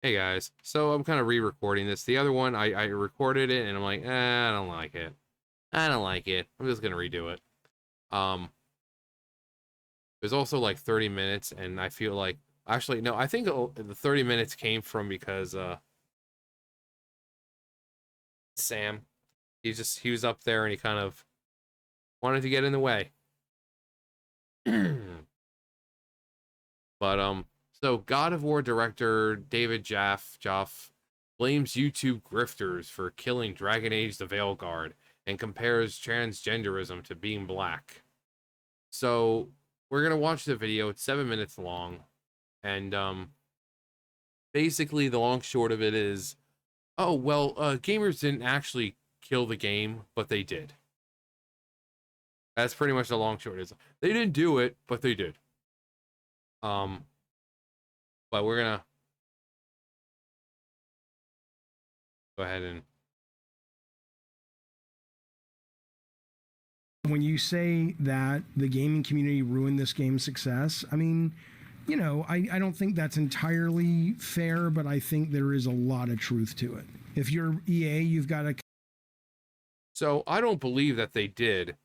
Hey guys, so I'm kind of re-recording this. The other one, I recorded it and I'm like, I don't like it. I don't like it. I'm just gonna redo it. Um, there's also like 30 minutes, and I feel like actually no, I think the 30 minutes came from because Sam, he was up there and he kind of wanted to get in the way. But so God of War director David Jaffe blames YouTube grifters for killing Dragon Age the Veilguard and compares transgenderism to being black. So we're gonna watch the video. It's 7 minutes long, and basically the long short of it is, oh well, gamers didn't actually kill the game, but they did. That's pretty much the long short is. They didn't do it, but they did. Um, but we're gonna go ahead and when you say that the gaming community ruined this game's success, I mean, I don't think that's entirely fair, but I think there is a lot of truth to it. If you're EA, you've got to. So I don't believe that they did,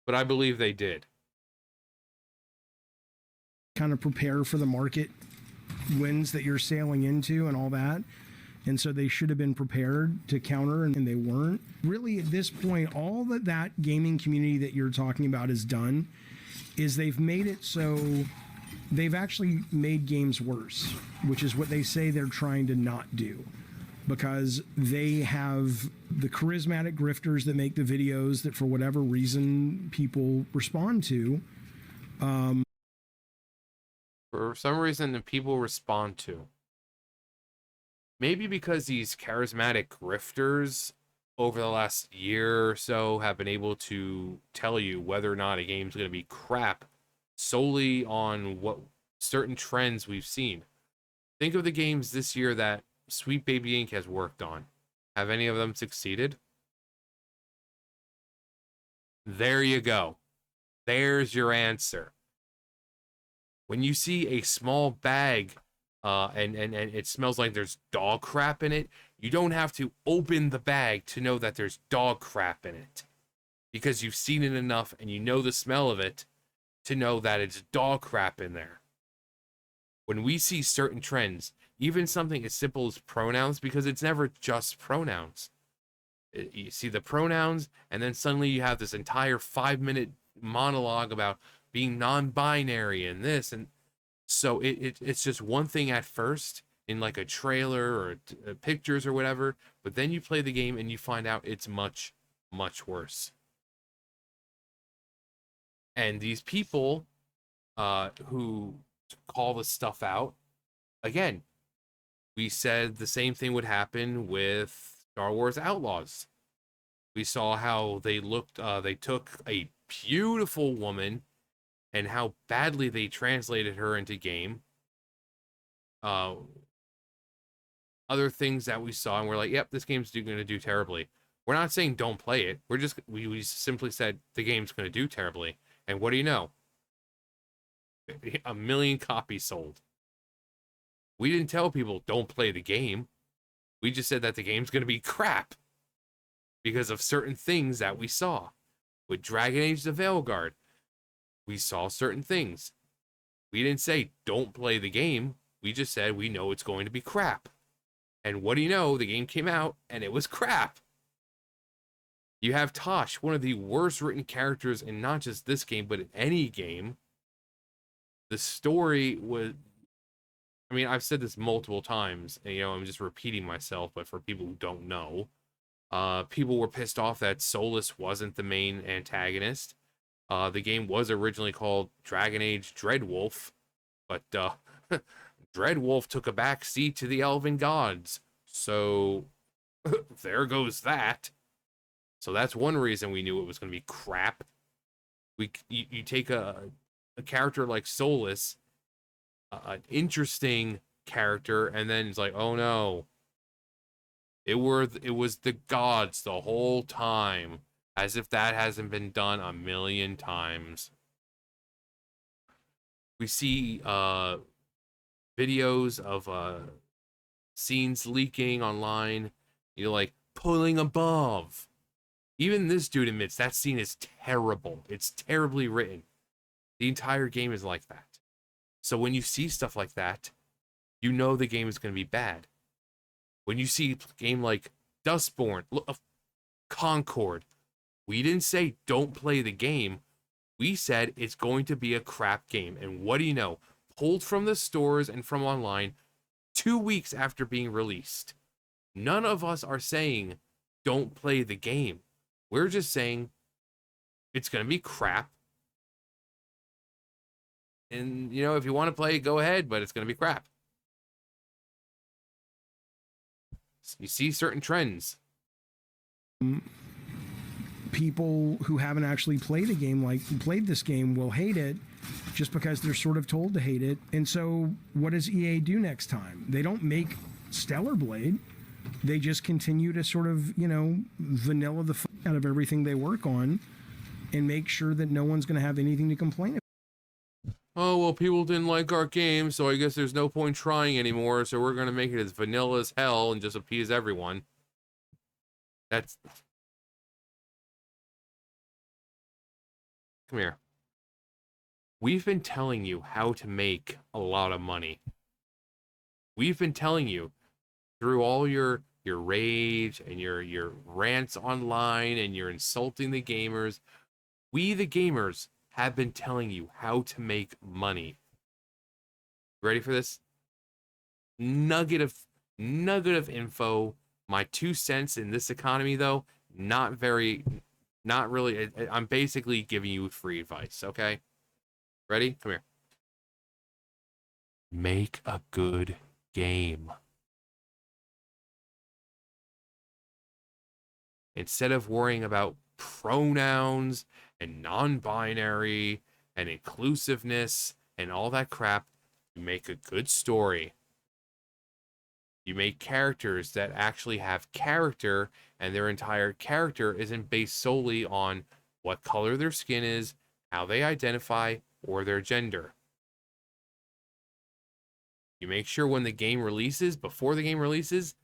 but I believe they did. Kind of prepare for the market winds that you're sailing into and all that. And so they should have been prepared to counter, and they weren't. Really, at this point, all that gaming community that you're talking about has done is they've made it so they've actually made games worse, which is what they say they're trying to not do. Because they have the charismatic grifters that make the videos that, for whatever reason, people respond to. For some reason, the people respond to. Maybe because these charismatic grifters over the last year or so have been able to tell you whether or not a game's going to be crap solely on what certain trends we've seen. Think of the games this year that Sweet Baby Inc. has worked on. Have any of them succeeded? There you go. There's your answer. When you see a small bag and it smells like there's dog crap in it, you don't have to open the bag to know that there's dog crap in it. Because you've seen it enough and you know the smell of it to know that it's dog crap in there. When we see certain trends, even something as simple as pronouns, because it's never just pronouns. You see the pronouns, and then suddenly you have this entire 5-minute monologue about being non-binary and this, and so it's just one thing at first in like a trailer or pictures or whatever, but then you play the game and you find out it's much, much worse. And these people who call this stuff out, again, we said the same thing would happen with Star Wars Outlaws. We saw how they looked, they took a beautiful woman and how badly they translated her into game. Other things that we saw, and we're like, yep, this game's going to do terribly. We're not saying don't play it. We simply said the game's going to do terribly. And what do you know? 1 million copies sold. We didn't tell people don't play the game. We just said that the game's going to be crap because of certain things that we saw. With Dragon Age the Veilguard, we saw certain things. We didn't say don't play the game. We just said we know it's going to be crap. And what do you know? The game came out and it was crap. You have Tosh, one of the worst written characters in not just this game, but in any game. The story was, I mean, I've said this multiple times, and, I'm just repeating myself, but for people who don't know, people were pissed off that Solus wasn't the main antagonist. The game was originally called Dragon Age Dreadwolf, but Dreadwolf took a back seat to the Elven Gods. So there goes that. So that's one reason we knew it was going to be crap. You take a character like Solus, an interesting character, and then it's like, oh no, it was the gods the whole time. As if that hasn't been done 1 million times. We see videos of scenes leaking online, like pulling above. Even this dude admits that scene is terrible. It's terribly written. The entire game is like that. So when you see stuff like that, you know the game is going to be bad. When you see a game like Dustborn, Concord, we didn't say don't play the game. We said it's going to be a crap game. And what do you know? Pulled from the stores and from online 2 weeks after being released. None of us are saying don't play the game. We're just saying it's going to be crap. And, if you want to play, go ahead, but it's going to be crap. You see certain trends. People who haven't actually played a game played this game will hate it just because they're sort of told to hate it. And so what does EA do next time? They don't make Stellar Blade. They just continue to sort of, vanilla the fuck out of everything they work on and make sure that no one's going to have anything to complain about. Oh, well, people didn't like our game, so I guess there's no point trying anymore, so we're going to make it as vanilla as hell and just appease everyone. Come here. We've been telling you how to make a lot of money. We've been telling you through all your rage and your rants online and your insulting the gamers. We, the gamers, have been telling you how to make money. Ready for this? Nugget of info. My 2 cents in this economy, though, not really. I'm basically giving you free advice, okay? Ready? Come here. Make a good game. Instead of worrying about pronouns and non-binary and inclusiveness and all that crap, you make a good story. You make characters that actually have character, and their entire character isn't based solely on what color their skin is, how they identify, or their gender. You make sure when the game releases, before the game releases,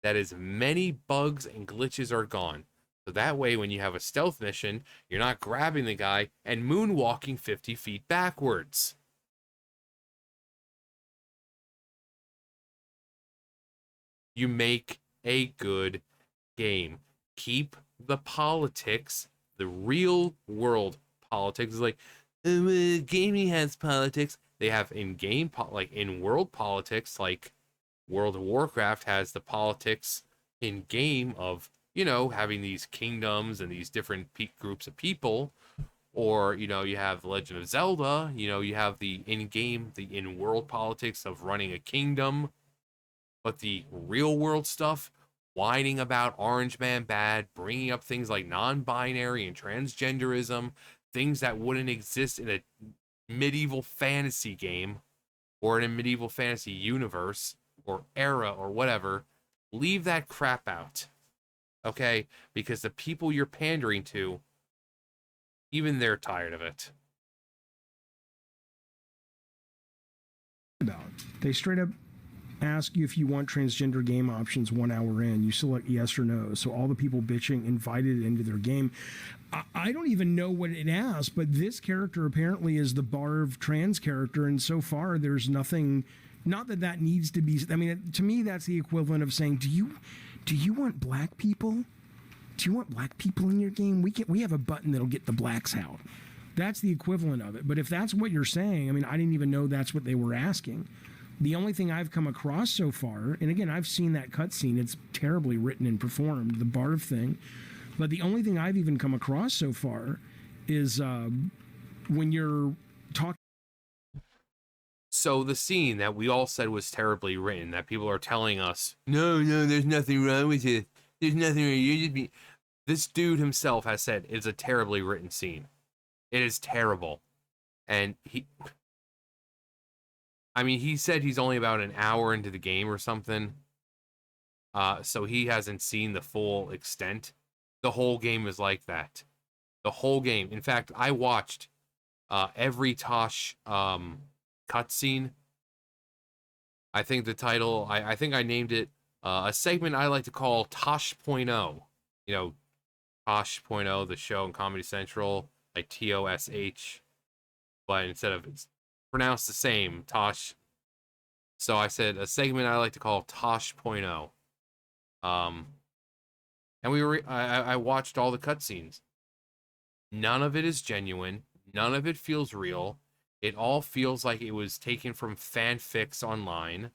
that as many bugs and glitches are gone. So that way, when you have a stealth mission, you're not grabbing the guy and moonwalking 50 feet backwards. You make a good game. Keep the politics, the real world politics. It's like, gaming has politics. They have in-game, like in-world politics, like World of Warcraft has the politics in-game of, having these kingdoms and these different groups of people. Or, you have Legend of Zelda, you have the in-game, the in-world politics of running a kingdom. But the real-world stuff, whining about Orange Man bad, bringing up things like non-binary and transgenderism, things that wouldn't exist in a medieval fantasy game or in a medieval fantasy universe or era or whatever, leave that crap out. Okay? Because the people you're pandering to, even they're tired of it. They straight up ask you if you want transgender game options 1 hour in. You select yes or no. So all the people bitching invited into their game. I don't even know what it asks, but this character apparently is the Barv trans character, and so far there's nothing. Not that needs to be. I mean, to me, that's the equivalent of saying, "Do you want black people? Do you want black people in your game? We have a button that'll get the blacks out." That's the equivalent of it. But if that's what you're saying, I mean, I didn't even know that's what they were asking. The only thing I've come across so far, and again, I've seen that cutscene, it's terribly written and performed, the Barv thing, but the only thing I've even come across so far is when you're talking. So the scene that we all said was terribly written, that people are telling us, no, there's nothing wrong with it. There's nothing wrong. You just be. This dude himself has said it's a terribly written scene. It is terrible. And he said he's only about an hour into the game or something. So he hasn't seen the full extent. The whole game is like that. The whole game. In fact, I watched every Tosh cutscene I think the title, I think I named it a segment I like to call Tosh.0. You know, Tosh.0, the show on Comedy Central, like Tosh, but instead of it's pronounced the same, Tosh. So I said a segment I like to call Tosh.0. And I watched all the cutscenes. None of it is genuine. None of it feels real. It all feels like it was taken from fanfics online.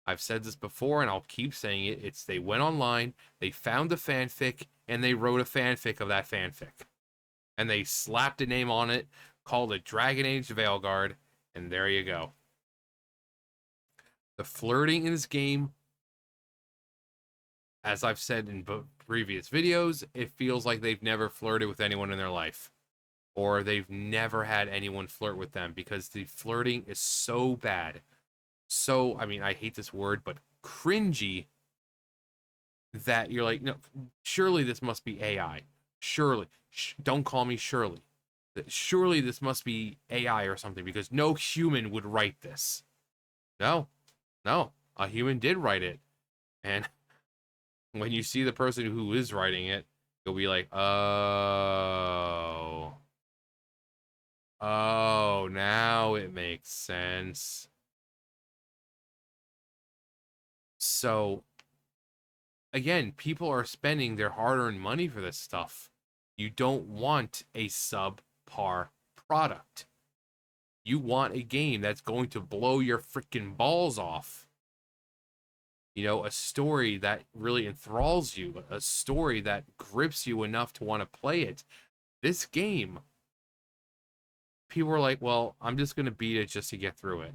I've said this before, and I'll keep saying it. It's they went online, they found a fanfic, and they wrote a fanfic of that fanfic. And they slapped a name on it, called it Dragon Age Veilguard, and there you go. The flirting in this game, as I've said in previous videos, it feels like they've never flirted with anyone in their life. Or they've never had anyone flirt with them, because the flirting is so bad. So, I mean, I hate this word, but cringy, that you're like, no, surely this must be AI. Surely. Don't call me Shirley. Surely this must be AI or something, because no human would write this. No, a human did write it. And when you see the person who is writing it, you'll be like, oh, now it makes sense. So, again, people are spending their hard-earned money for this stuff. You don't want a subpar product. You want a game that's going to blow your freaking balls off. You know, a story that really enthralls you, a story that grips you enough to want to play it. This game, people are like, well, I'm just going to beat it just to get through it.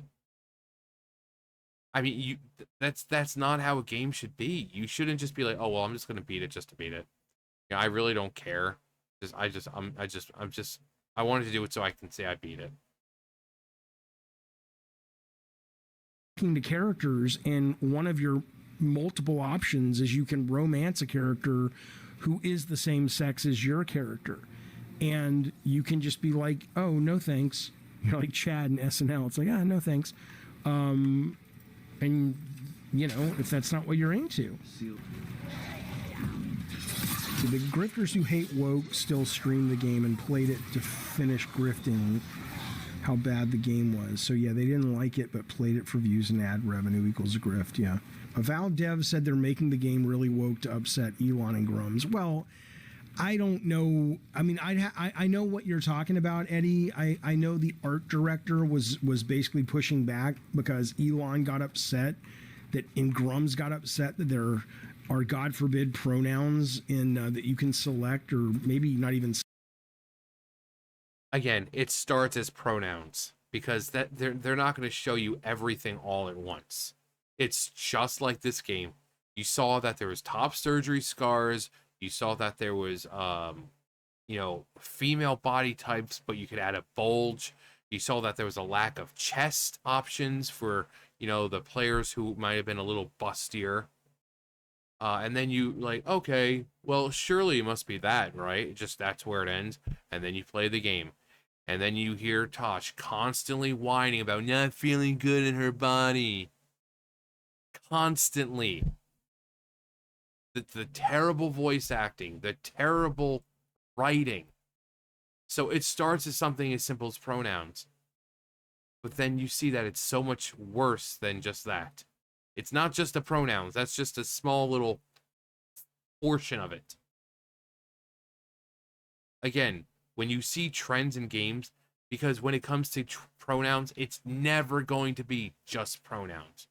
I mean, that's not how a game should be. You shouldn't just be like, oh, well, I'm just going to beat it just to beat it. You know, I really don't care. I wanted to do it so I can say I beat it. To characters, and one of your multiple options is you can romance a character who is the same sex as your character, and you can just be like, oh, no thanks. You're like Chad in SNL. It's like, no thanks. And you know, if that's not what you're into. The grifters who hate woke still stream the game and played it to finish grifting how bad the game was. So yeah, they didn't like it, but played it for views and ad revenue equals a grift. Yeah. Avowed Dev said they're making the game really woke to upset Elon and Grums. Well, I don't know. I mean, I know what you're talking about, Eddie. I know the art director was basically pushing back because Elon got upset and Grums got upset that there are, God forbid, pronouns in that you can select, or maybe not even. Again, it starts as pronouns, because that they're not going to show you everything all at once. It's just like this game. You saw that there was top surgery scars. You saw that there was, you know, female body types, but you could add a bulge. You saw that there was a lack of chest options for, you know, the players who might have been a little bustier. And then you like, okay, well, surely it must be that, right? Just that's where it ends. And then you play the game. And then you hear Tosh constantly whining about not feeling good in her body. Constantly. The terrible voice acting, the terrible writing. So it starts as something as simple as pronouns. But then you see that it's so much worse than just that. It's not just the pronouns. That's just a small little portion of it. Again, when you see trends in games, because when it comes to pronouns, it's never going to be just pronouns.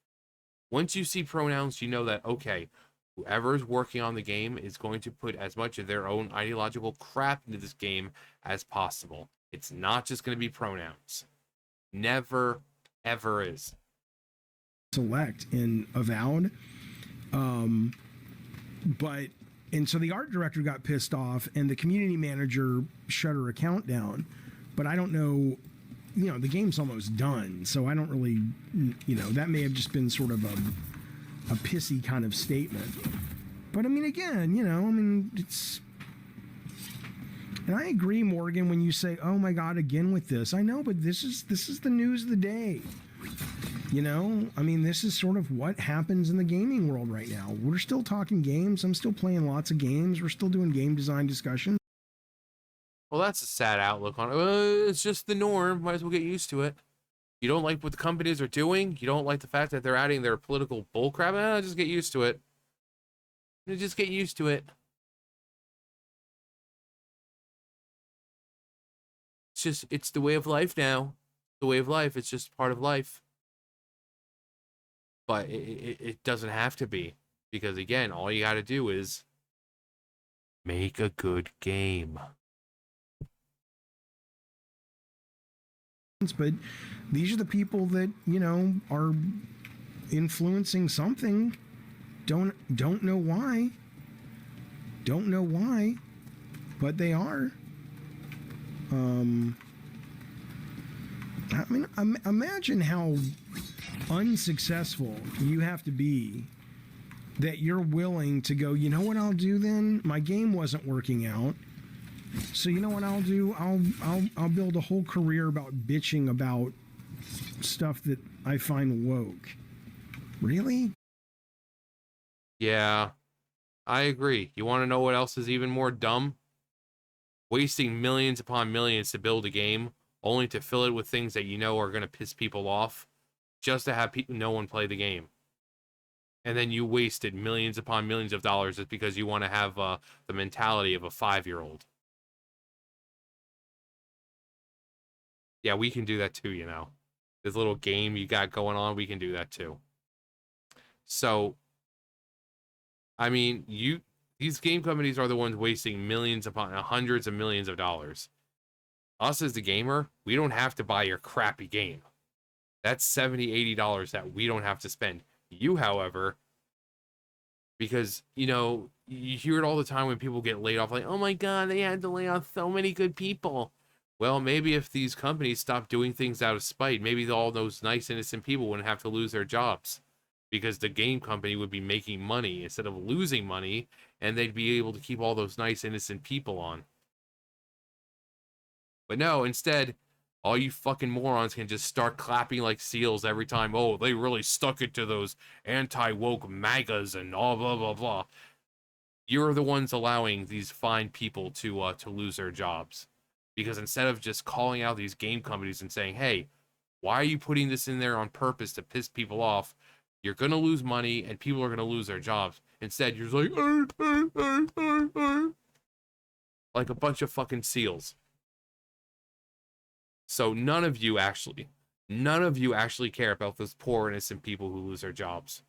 Once you see pronouns, you know that, okay, whoever is working on the game is going to put as much of their own ideological crap into this game as possible. It's not just going to be pronouns. Never, ever is. Select in Avowed. And so the art director got pissed off and the community manager shut her account down. But I don't know, you know, the game's almost done. So I don't really, you know, that may have just been sort of a pissy kind of statement. But I mean, again, you know, I mean, it's... And I agree, Morgan, when you say, oh my God, again with this. I know, but this is the news of the day. You know, I mean, this is sort of what happens in the gaming world right now. We're still talking games. I'm still playing lots of games. We're still doing game design discussion. Well, that's a sad outlook on it. It's just the norm. Might as well get used to it. You don't like what the companies are doing? You don't like the fact that they're adding their political bullcrap? Just get used to it. Just get used to it. It's the way of life now. The way of life. It's just part of life. But it doesn't have to be. Because again, all you got to do is make a good game. But these are the people that, you know, are influencing something. Don't know why. Don't know why, but they are. I mean, imagine how unsuccessful you have to be that you're willing to go, you know what I'll do then? My game wasn't working out. So you know what I'll do? I'll build a whole career about bitching about stuff that I find woke. Really? Yeah, I agree. You want to know what else is even more dumb? Wasting millions upon millions to build a game, only to fill it with things that you know are going to piss people off, just to have no one play the game. And then you wasted millions upon millions of dollars just because you want to have the mentality of a 5-year-old. Yeah, we can do that too, you know. This little game you got going on, we can do that too. So, I mean, these game companies are the ones wasting millions upon hundreds of millions of dollars. Us as the gamer, we don't have to buy your crappy game. That's $70, $80 that we don't have to spend. You, however, because, you know, you hear it all the time when people get laid off, like, oh my God, they had to lay off so many good people. Well, maybe if these companies stopped doing things out of spite, maybe all those nice, innocent people wouldn't have to lose their jobs because the game company would be making money instead of losing money, and they'd be able to keep all those nice, innocent people on. But no, instead, all you fucking morons can just start clapping like seals every time, oh, they really stuck it to those anti-woke MAGAs and all blah, blah, blah. You're the ones allowing these fine people to lose their jobs. Because instead of just calling out these game companies and saying, hey, why are you putting this in there on purpose to piss people off? You're going to lose money and people are going to lose their jobs. Instead, you're just like a bunch of fucking seals. So none of you actually care about those poor innocent people who lose their jobs.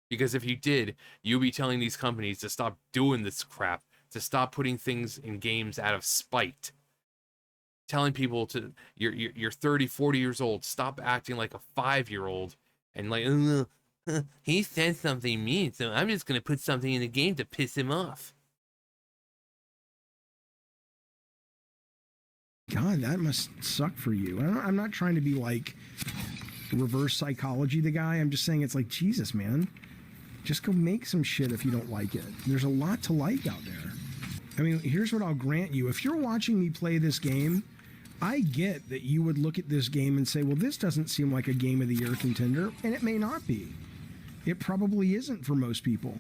Because if you did, you'd be telling these companies to stop doing this crap, to stop putting things in games out of spite. Telling people to, you're 30, 40 years old, stop acting like a 5-year-old and like, he said something mean, so I'm just going to put something in the game to piss him off. God, that must suck for you. I'm not trying to be like reverse psychology the guy. I'm just saying it's like, Jesus, man. Just go make some shit if you don't like it. There's a lot to like out there. I mean, here's what I'll grant you. If you're watching me play this game, I get that you would look at this game and say, well, this doesn't seem like a Game of the Year contender, and it may not be. It probably isn't for most people.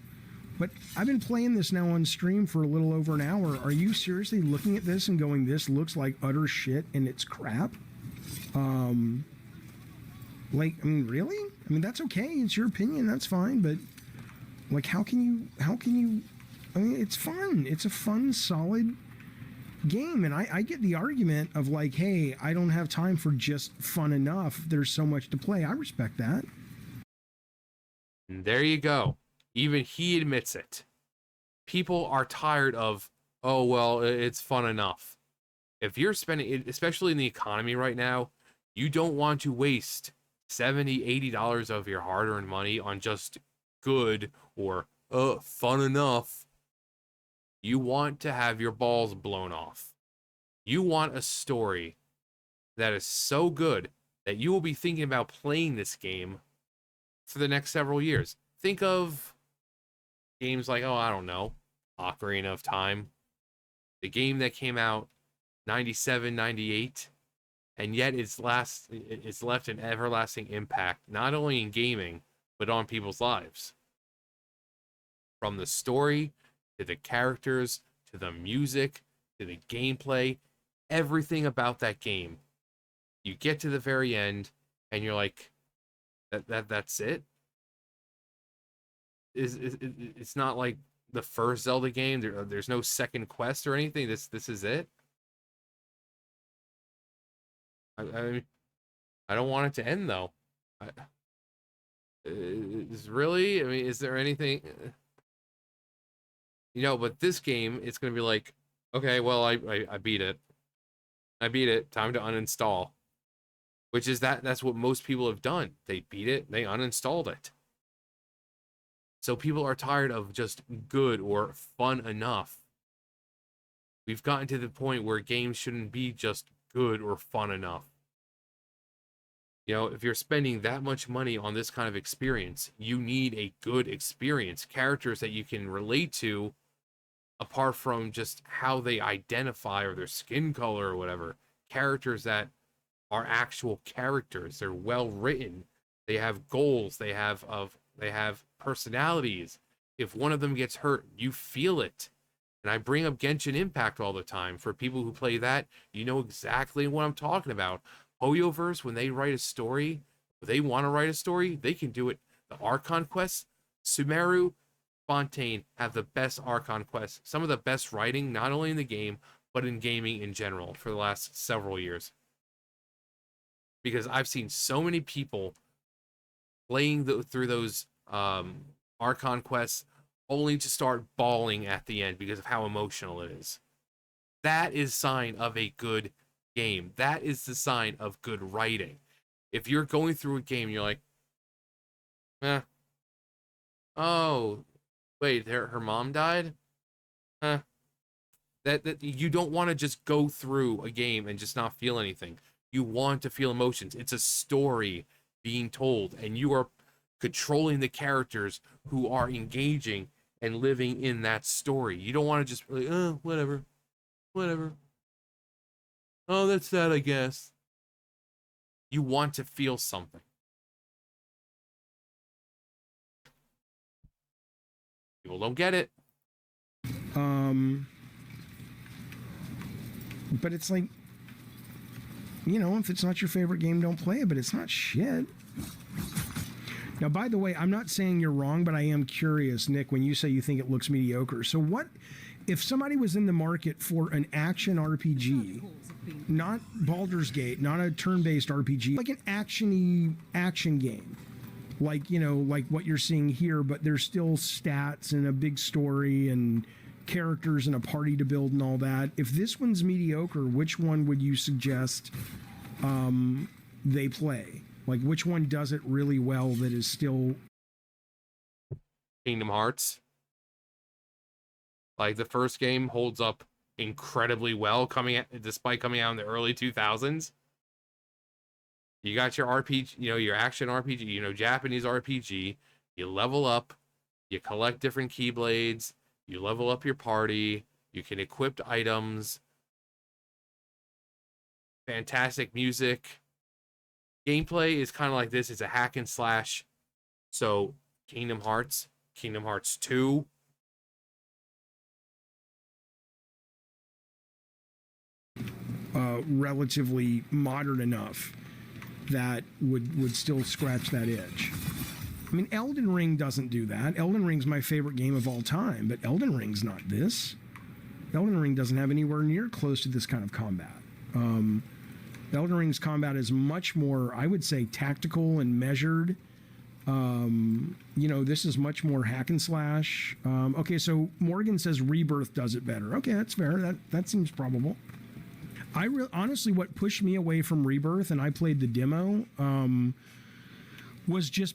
But I've been playing this now on stream for a little over an hour. Are you seriously looking at this and going, this looks like utter shit and it's crap? Like, I mean, really? I mean, that's okay. It's your opinion. That's fine. But like, how can you, I mean, it's fun. It's a fun, solid game. And I get the argument of like, hey, I don't have time for just fun enough. There's so much to play. I respect that. And there you go. Even he admits it. People are tired of, oh, well, it's fun enough. If you're spending, especially in the economy right now, you don't want to waste $70, $80 of your hard-earned money on just good or fun enough. You want to have your balls blown off. You want a story that is so good that you will be thinking about playing this game for the next several years. Think of games like, oh, I don't know, Ocarina of Time. The game that came out 97, 98. and yet it's left an everlasting impact, not only in gaming, but on people's lives. From the story, to the characters, to the music, to the gameplay, everything about that game. You get to the very end, and you're like, that's it? It's not like the first Zelda game. There's no second quest or anything. This is it. I don't want it to end though. Is really? I mean, is there anything? But this game, it's gonna be like, okay, well, I beat it. I beat it. Time to uninstall. Which is that's what most people have done. They beat it. They uninstalled it. So people are tired of just good or fun enough. We've gotten to the point where games shouldn't be just good or fun enough. If you're spending that much money on this kind of experience, you need a good experience. Characters that you can relate to, apart from just how they identify or their skin color or whatever. Characters that are actual characters. They're well written. They have goals. They have personalities. If one of them gets hurt, you feel it. And I bring up Genshin Impact all the time. For people who play that, you know exactly what I'm talking about. Hoyoverse, when they write a story, if they want to write a story, they can do it. The Archon quests, Sumeru, Fontaine have the best Archon quests. Some of the best writing, not only in the game, but in gaming in general for the last several years. Because I've seen so many people playing through those Archon quests only to start bawling at the end because of how emotional it is. That is sign of a good game. That is the sign of good writing. If you're going through a game, you're like, oh, wait, her mom died? That you don't want to just go through a game and just not feel anything. You want to feel emotions. It's a story being told, and you are controlling the characters who are engaging and living in that story. You don't want to just be like, whatever. Oh, that's sad, I guess. You want to feel something. People don't get it. But it's like, if it's not your favorite game, don't play it, but it's not shit. Now, by the way, I'm not saying you're wrong, but I am curious, Nick, when you say you think it looks mediocre. So what, if somebody was in the market for an action RPG, not Baldur's Gate, not a turn-based RPG, like an action game, like, like what you're seeing here, but there's still stats and a big story and characters and a party to build and all that. If this one's mediocre, which one would you suggest they play? Like, which one does it really well that is still... Kingdom Hearts. Like, the first game holds up incredibly well, despite coming out in the early 2000s. You got your RPG, your action RPG, Japanese RPG. You level up. You collect different Keyblades. You level up your party. You can equip items. Fantastic music. Gameplay is kind of like this. It's a hack and slash. So, Kingdom Hearts 2. Relatively modern enough that would still scratch that itch. I mean, Elden Ring doesn't do that. Elden Ring's my favorite game of all time, but Elden Ring's not this. Elden Ring doesn't have anywhere near close to this kind of combat. Elden Ring's combat is much more, I would say, tactical and measured. This is much more hack and slash. Okay, so Morgan says Rebirth does it better. Okay, that's fair. That seems probable. Honestly, what pushed me away from Rebirth, and I played the demo, was just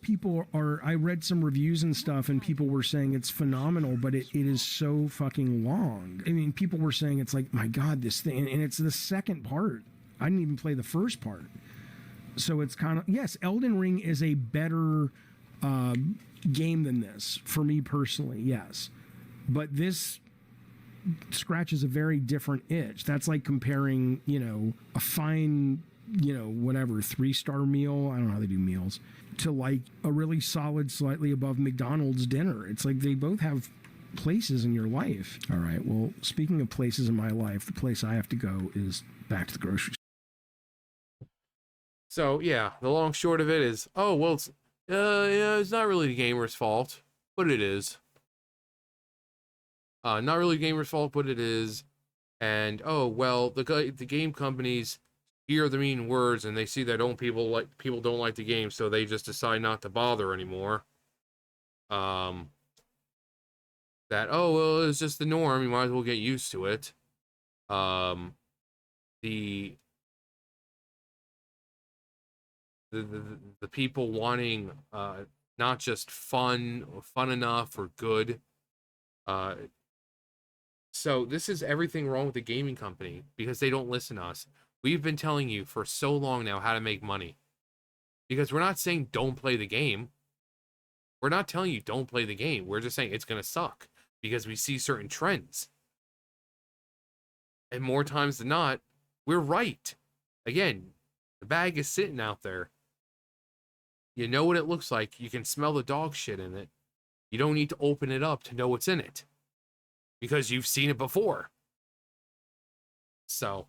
I read some reviews and stuff, and people were saying it's phenomenal, but it is so fucking long. I mean, people were saying it's like, my God, this thing, and it's the second part. I didn't even play the first part. So it's kind of, yes, Elden Ring is a better game than this, for me personally, yes. But this scratches a very different itch. That's like comparing, a fine whatever 3-star meal. I don't know how they do meals, to like a really solid, slightly above McDonald's dinner. It's like they both have places in your life. All right. Well, speaking of places in my life, the place I have to go is back to the grocery store. So yeah, the long short of it is, oh well, it's not really the gamer's fault, but it is. Not really the gamer's fault, but it is. And oh well, the game companies hear the mean words and they see that people don't like the game, so they just decide not to bother anymore. That, oh well, it's just the norm. You might as well get used to it. The the people wanting not just fun or fun enough or good. So this is everything wrong with the gaming company because they don't listen to us. We've been telling you for so long now how to make money. Because we're not saying don't play the game. We're not telling you don't play the game. We're just saying it's going to suck because we see certain trends. And more times than not, we're right. Again, the bag is sitting out there. You know what it looks like. You can smell the dog shit in it. You don't need to open it up to know what's in it. Because you've seen it before. So,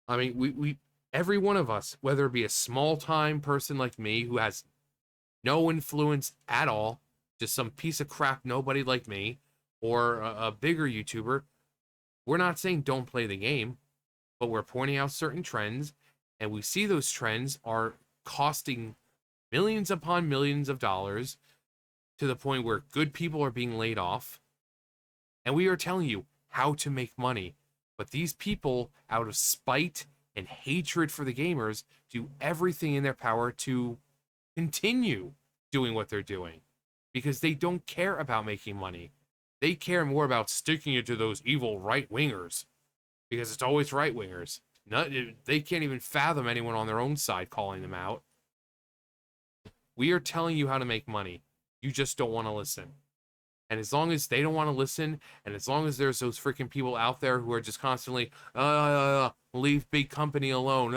I mean, we every one of us, whether it be a small-time person like me who has no influence at all, just some piece of crap nobody like me, or a bigger YouTuber, we're not saying don't play the game, but we're pointing out certain trends, and we see those trends are costing millions upon millions of dollars to the point where good people are being laid off. And we are telling you how to make money. But these people, out of spite and hatred for the gamers, do everything in their power to continue doing what they're doing. Because they don't care about making money. They care more about sticking it to those evil right-wingers. Because it's always right-wingers. They can't even fathom anyone on their own side calling them out. We are telling you how to make money. You just don't want to listen. And as long as they don't want to listen, and as long as there's those freaking people out there who are just constantly, leave big company alone,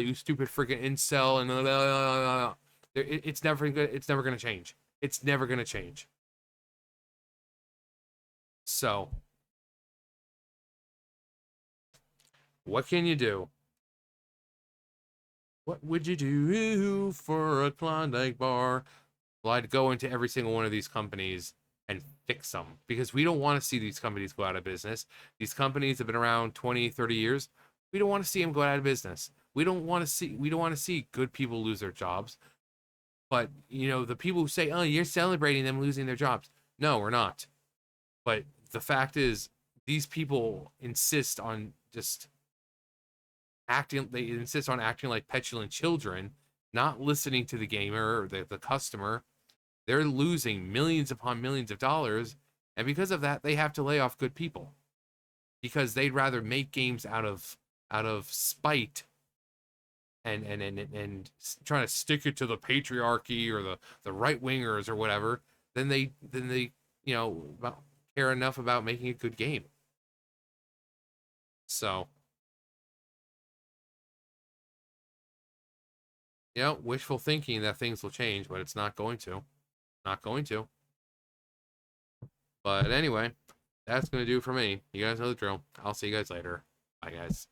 you stupid freaking incel, and it's never gonna change. It's never gonna change. So, what can you do? What would you do for a Klondike bar? Well, I'd go into every single one of these companies and fix them because we don't want to see these companies go out of business. These companies have been around 20, 30 years. We don't want to see them go out of business. We don't want to see good people lose their jobs. But, the people who say, "Oh, you're celebrating them losing their jobs." No, we're not. But the fact is these people insist on acting like petulant children, not listening to the gamer or the customer. They're losing millions upon millions of dollars, and because of that, they have to lay off good people because they'd rather make games out of spite and trying to stick it to the patriarchy or the right wingers or whatever than they care enough about making a good game. So, wishful thinking that things will change, but it's not going to. Not going to. But anyway, that's going to do for me. You guys know the drill. I'll see you guys later. Bye, guys.